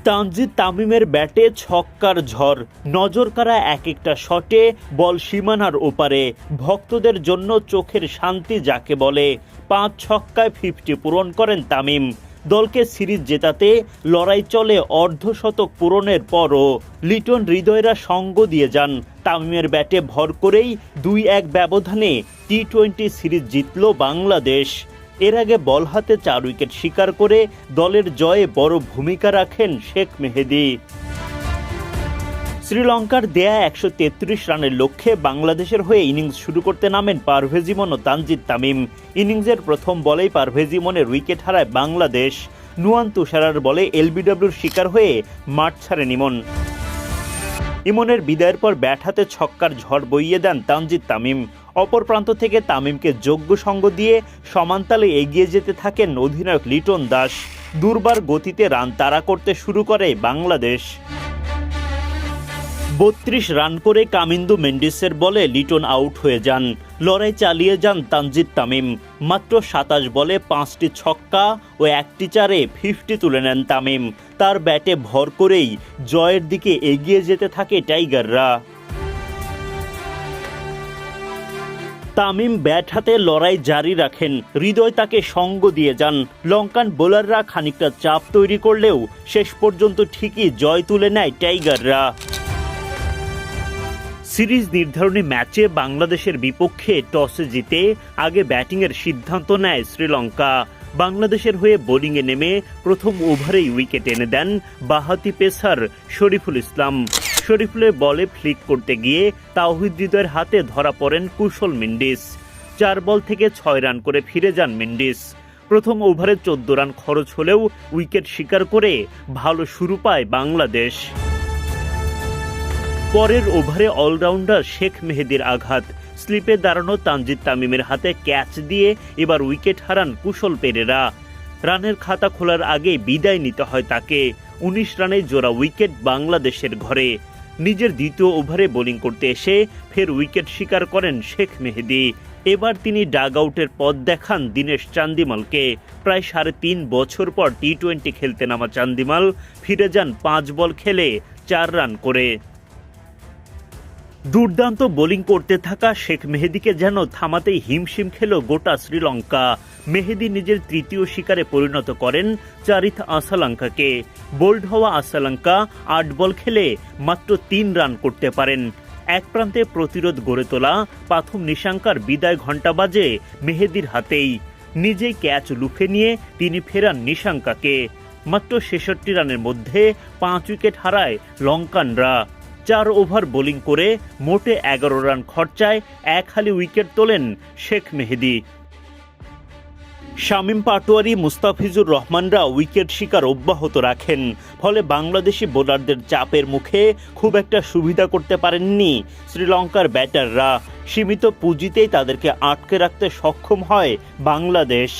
তানজিদ তামিমের ব্যাটে ছক্কার ঝড়, নজরকাড়া এক একটা শটে বল সীমানার ওপারে। ভক্তদের জন্য চোখের শান্তি যাকে বলে। 5 ছক্কায় 50 পূরণ করেন তামিম। দলকে সিরিজ জেতাতে লড়াই চলে অর্ধশতক পূরণের পরও লিটন হৃদয়রা সঙ্গ দিয়ে যান। তামিমের ব্যাটে ভর করেই 2-1 ব্যবধানে টি-20 সিরিজ জিতল বাংলাদেশ। এর আগে বল হাতে 4 উইকেট শিকার করে দলের জয়ে বড় ভূমিকা রাখেন শেখ মেহেদী। শ্রীলঙ্কার দেয়া 133 রানের লক্ষ্যে বাংলাদেশের হয়ে ইনিংস শুরু করতে নামেন পারভেজ ইমন ও তানজিদ তামিম। ইনিংসের প্রথম বলেই পারভেজ ইমনের উইকেট হারায় বাংলাদেশ। নুয়ান তুষারার বলে এলবিডব্লিউর শিকার হয়ে মাঠ ছাড়েন ইমন। ইমনের বিদায়ের পর ব্যাট হাতে ছক্কার ঝড় বইয়ে দেন তানজিদ তামিম। অপর প্রান্ত থেকে তামিমকে যোগ্য সঙ্গ দিয়ে সমানতালে এগিয়ে যেতে থাকেন অধিনায়ক লিটন দাস। দুর্বার গতিতে রান তাড়া করতে শুরু করে বাংলাদেশ। 32 রান করে কামিন্দু মেন্ডিসের বলে লিটন আউট হয়ে যান। লড়াই চালিয়ে যান তানজিদ তামিম। মাত্র 27 বলে 5টি ছক্কা ও 1টি চারে 50 তুলে নেন তামিম। তার ব্যাটে ভর করেই জয়ের দিকে এগিয়ে যেতে থাকে টাইগাররা। তামিম ব্যাট হাতে লড়াই জারি রাখেন। হৃদয় তাকে সঙ্গ দিয়ে যান। লঙ্কান বোলাররা খানিকটা চাপ তৈরি করলেও শেষ পর্যন্ত ঠিকই জয় তুলে নেয় টাইগাররা। সিরিজ নির্ধারণী ম্যাচে বাংলাদেশের বিপক্ষে টসে জিতে আগে ব্যাটিংয়ের সিদ্ধান্ত নেয় শ্রীলঙ্কা। বাংলাদেশের হয়ে বোলিংয়ে নেমে প্রথম ওভারেই উইকেট এনে দেন বাঁহাতি পেসার শরীফুল ইসলাম। শরীফুলের বলে ফ্লিক করতে গিয়ে তাওহিদ হৃদয়ের হাতে ধরা পড়েন কুশল মেন্ডিস। 4 বল থেকে 6 রান করে ফিরে যান মেন্ডিস। প্রথম ওভারে 14 রান খরচ হলেও উইকেট শিকার করে ভালো শুরু পায় বাংলাদেশ। পরের ওভারে অলরাউন্ডার শেখ মেহেদীর আঘাত। স্লিপে দাঁড়ানো তানজিদ তামিমের হাতে ক্যাচ দিয়ে এবার উইকেট হারান কুশল পেরেরা। রানের খাতা খোলার আগে বিদায় নিতে হয় তাকে। 19 রানে জোড়া উইকেট বাংলাদেশের ঘরে। নিজের দ্বিতীয় ওভারে বোলিং করতে এসে ফের উইকেট শিকার করেন শেখ মেহেদী। এবার তিনি ডাগ আউটের পথ দেখান দীনেশ চান্দিমালকে। প্রায় 3.5 বছর পর টি-20 খেলতে নামা চান্দিমাল ফিরে যান 5 বল খেলে 4 রান করে। দুর্দান্ত বোলিং করতে থাকা শেখ মেহেদীকে যেন থামাতেই হিমশিম খেল গোটা শ্রীলঙ্কা। মেহেদী নিজের তৃতীয় শিকারে পরিণত করেন চারিথ আসালাঙ্কাকে। বোল্ড হওয়া আসালাঙ্কা 8 বল খেলে মাত্র 3 রান করতে পারেন। এক প্রান্তে প্রতিরোধ গড়ে তোলা পাথম নিশাঙ্কার বিদায় ঘণ্টা বাজে মেহেদীর হাতেই। নিজেই ক্যাচ লুফে নিয়ে তিনি ফেরান নিশাঙ্কাকে। মাত্র 66 রানের মধ্যে 5 উইকেট হারায় লঙ্কানরা। 4 ওভার বোলিং করে মোটে 11 রান খরচায় 1 হালি উইকেট তোলেন শেখ মেহেদী। শামীম পাটোয়ারি, মুস্তাফিজুর রহমানরা উইকেট শিকার অব্যাহত রাখেন। ফলে বাংলাদেশি বোলারদের চাপের মুখে খুব একটা সুবিধা করতে পারেননি শ্রীলঙ্কার ব্যাটাররা। সীমিত পুঁজিতেই তাদেরকে আটকে রাখতে সক্ষম হয় বাংলাদেশ।